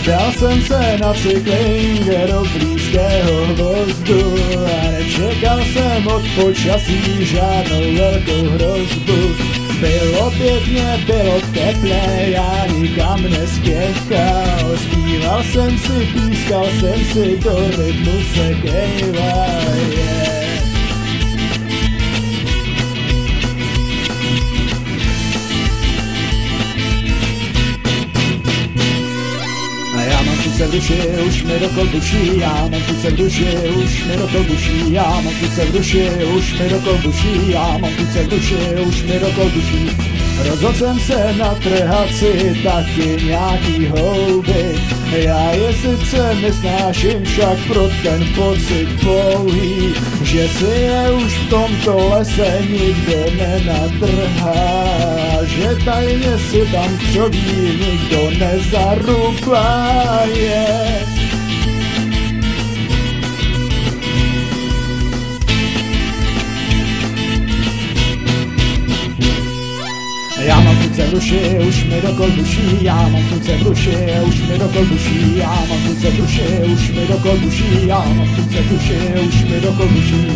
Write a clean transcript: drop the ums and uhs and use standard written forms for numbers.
Dal jsem se na cyklinge do blízkého hvozdu a nečekal jsem od počasí žádnou velkou hrozbu. Bylo pěkně, bylo teplé, já nikam nespěchal. Zpíval jsem si, pískal jsem si, do rytmu se kejval, yeah. Já mám tuce v duši, už mi do kolbuší, já mám tuce v duši, už mi do kolbuší, já mám tuce v duši, už mi do kolbuší, já mám tuce v duši, už mi do kolbuší. Rozhodl jsem se natrhat si taky nějaký houby, já je sice nesnáším, však pro ten pocit pouhý, že si je už v tomto lese nikdo nenadrhá, že tajně si tam křoví nikdo nezarubá, yeah. Já mám tuce v duši, už mi do kolbuší, já mám tuce v duši, už mi do kolbuší, já mám tuce v duši, už mi do kolbuší, já mám tuce v duši, už mi do kolbuší.